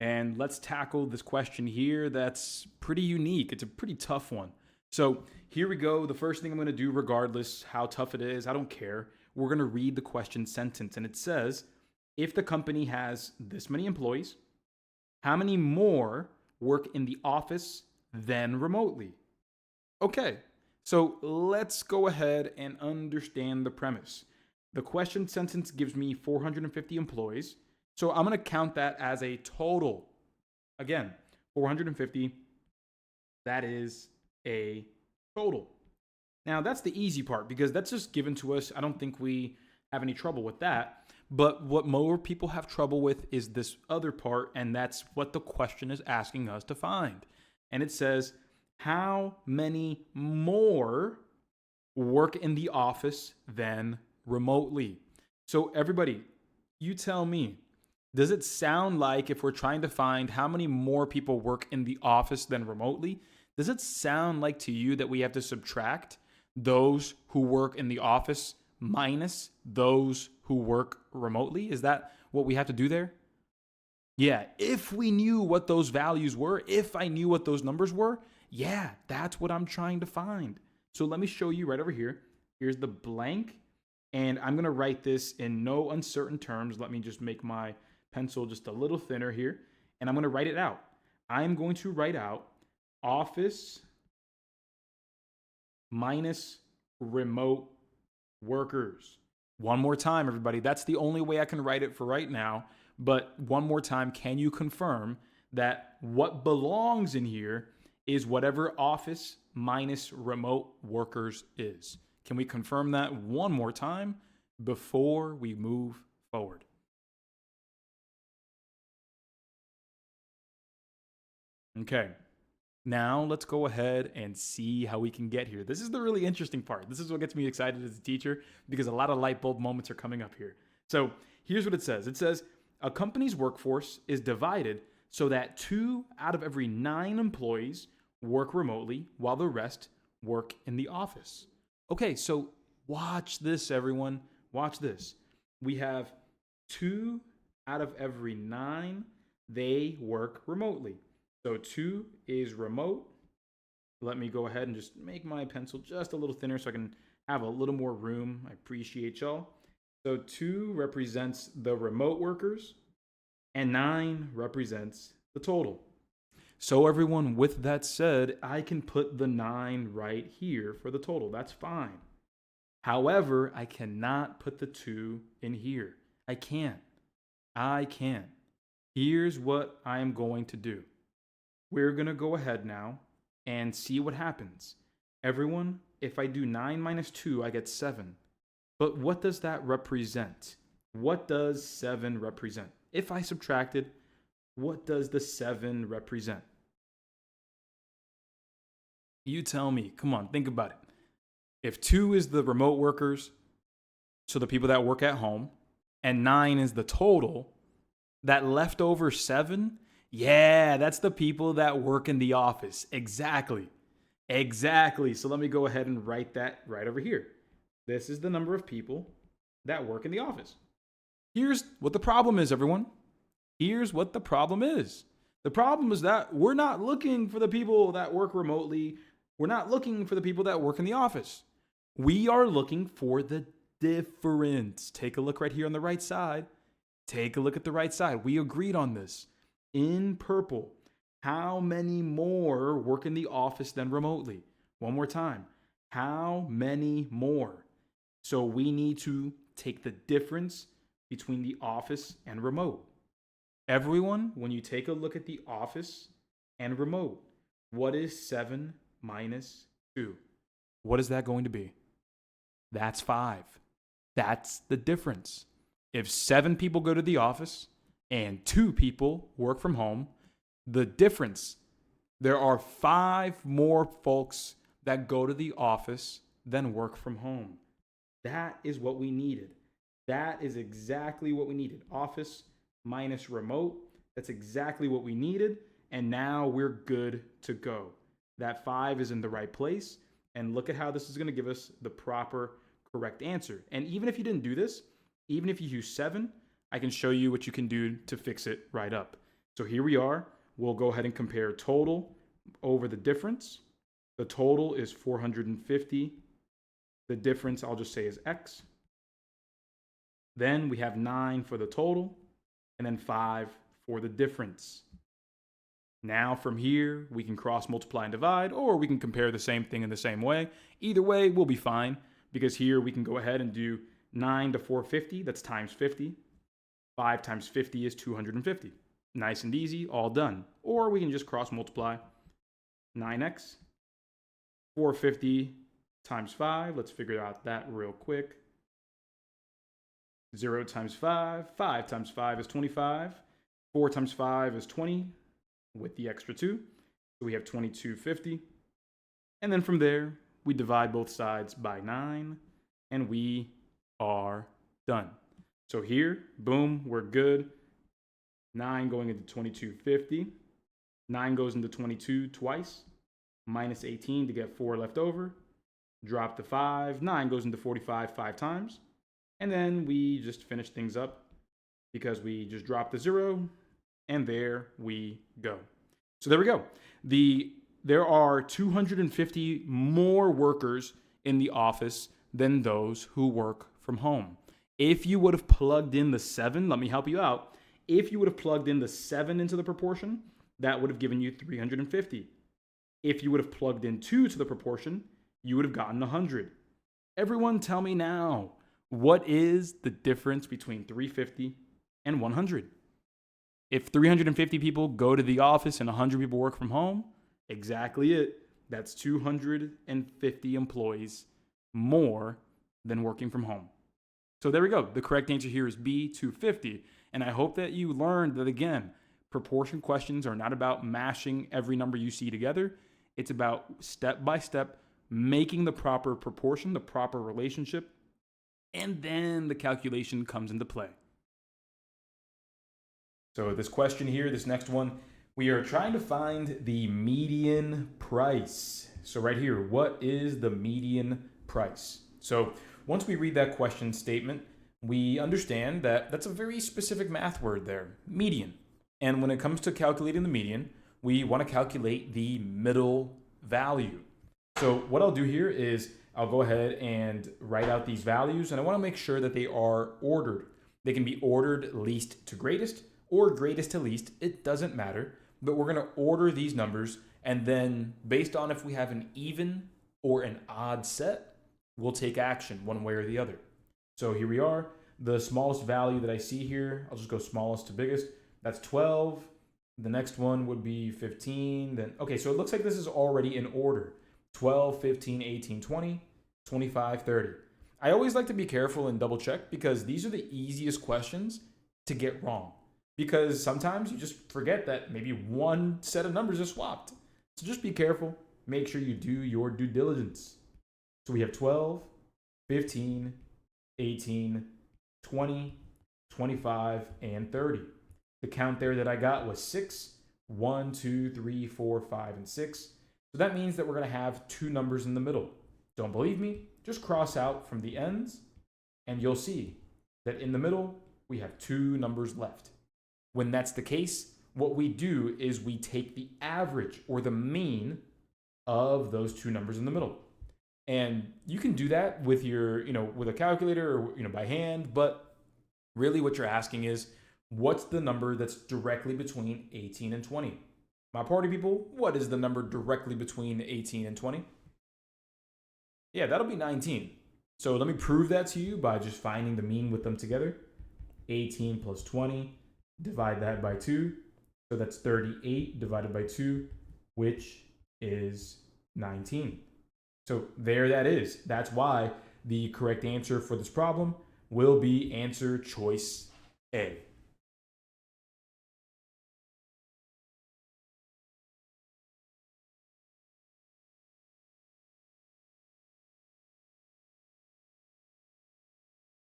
And let's tackle this question here that's pretty unique. It's a pretty tough one. So here we go. The first thing I'm going to do, regardless how tough it is, I don't care. We're going to read the question sentence. And it says, if the company has this many employees, how many more work in the office than remotely? Okay, so let's go ahead and understand the premise. The question sentence gives me 450 employees. So I'm going to count that as a total. Again, 450, that is a total. Now, that's the easy part because that's just given to us. I don't think we have any trouble with that. But what more people have trouble with is this other part, and that's what the question is asking us to find. And it says, how many more work in the office than remotely? So everybody, you tell me, does it sound like if we're trying to find how many more people work in the office than remotely, does it sound like to you that we have to subtract those who work in the office minus those who work remotely? Is that what we have to do there? Yeah, if we knew what those values were, if I knew what those numbers were, yeah, that's what I'm trying to find. So let me show you right over here. Here's the blank, and I'm going to write this in no uncertain terms. Let me just make my pencil just a little thinner here, and I'm going to write it out. I'm going to write out office minus remote workers. One more time, everybody. That's the only way I can write it for right now. But one more time, can you confirm that what belongs in here is whatever office minus remote workers is? Can we confirm that one more time before we move forward? Okay. Now let's go ahead and see how we can get here. This is the really interesting part. This is what gets me excited as a teacher because a lot of light bulb moments are coming up here. So here's what it says. It says a company's workforce is divided so that 2 out of every 9 employees work remotely while the rest work in the office. Okay, so watch this, everyone. Watch this. We have 2 out of every 9, they work remotely. So 2 is remote. Let me go ahead and just make my pencil just a little thinner so I can have a little more room. I appreciate y'all. So 2 represents the remote workers and 9 represents the total. So everyone, with that said, I can put the 9 right here for the total. That's fine. However, I cannot put the 2 in here. I can't. Here's what I am going to do. We're going to go ahead now and see what happens. Everyone, if I do 9 minus 2, I get 7. But what does that represent? What does 7 represent? If I subtracted, what does the 7 represent? You tell me. Come on, think about it. If 2 is the remote workers, so the people that work at home, and 9 is the total, that leftover 7, yeah, that's the people that work in the office. Exactly. So let me go ahead and write that right over here. This is the number of people that work in the office. Here's what the problem is, everyone. Here's what the problem is. The problem is that we're not looking for the people that work remotely. We're not looking for the people that work in the office. We are looking for the difference. Take a look right here on the right side. Take a look at the right side. We agreed on this. In purple, how many more work in the office than remotely? One more time. How many more? So we need to take the difference between the office and remote. Everyone, when you take a look at the office and remote, what is 7 minus 2? What is that going to be? That's 5. That's the difference. If 7 people go to the office and 2 people work from home, the difference, there are 5 more folks that go to the office than work from home. That is what we needed. That is exactly what we needed. Office minus remote. That's exactly what we needed. And now we're good to go. That 5 is in the right place. And look at how this is going to give us the proper, correct answer. And even if you didn't do this, even if you use 7, I can show you what you can do to fix it right up. So here we are. We'll go ahead and compare total over the difference. The total is 450. The difference, I'll just say, is X. Then we have 9 for the total, and then 5 for the difference. Now from here, we can cross multiply and divide, or we can compare the same thing in the same way. Either way, we'll be fine, because here we can go ahead and do 9 to 450, that's times 50. 5 times 50 is 250. Nice and easy, all done. Or we can just cross multiply. 9x, 450 times 5. Let's figure out that real quick. 0 times 5. 5 times 5 is 25. 4 times 5 is 20 with the extra 2. So we have 2250. And then from there, we divide both sides by 9. And we are done. So here, boom, we're good. 9 going into 2250. 9 goes into 22 twice. Minus 18 to get 4 left over. Drop the 5. 9 goes into 45 5 times. And then we just finish things up because we just dropped the 0. And there we go. So there we go. There are 250 more workers in the office than those who work from home. If you would have plugged in the 7, let me help you out. If you would have plugged in the 7 into the proportion, that would have given you 350. If you would have plugged in 2 to the proportion, you would have gotten 100. Everyone tell me now, what is the difference between 350 and 100? If 350 people go to the office and 100 people work from home, exactly it. That's 250 employees more than working from home. So there we go. The correct answer here is B, 250. And I hope that you learned that, again, proportion questions are not about mashing every number you see together. It's about step by step making the proper proportion, the proper relationship, and then the calculation comes into play. So this question here, this next one, we are trying to find the median price. So right here, what is the median price? So once we read that question statement, we understand that that's a very specific math word there, median. And when it comes to calculating the median, we want to calculate the middle value. So what I'll do here is I'll go ahead and write out these values, and I want to make sure that they are ordered. They can be ordered least to greatest or greatest to least. It doesn't matter, but we're going to order these numbers, and then based on if we have an even or an odd set, we'll take action one way or the other. So here we are. The smallest value that I see here, I'll just go smallest to biggest. That's 12. The next one would be 15. Then, okay, so it looks like this is already in order. 12, 15, 18, 20, 25, 30. I always like to be careful and double check because these are the easiest questions to get wrong. Because sometimes you just forget that maybe one set of numbers are swapped. So just be careful. Make sure you do your due diligence. So we have 12, 15, 18, 20, 25, and 30. The count there that I got was 6. 1, 2, 3, 4, 5, and 6. So that means that we're going to have 2 numbers in the middle. Don't believe me? Just cross out from the ends, and you'll see that in the middle, we have 2 numbers left. When that's the case, what we do is we take the average or the mean of those 2 numbers in the middle. And you can do that with your, with a calculator or, by hand, but really what you're asking is, what's the number that's directly between 18 and 20? My party people, what is the number directly between 18 and 20? Yeah, that'll be 19. So let me prove that to you by just finding the mean with them together. 18 plus 20, divide that by 2. So that's 38 divided by 2, which is 19. So there that is. That's why the correct answer for this problem will be answer choice A.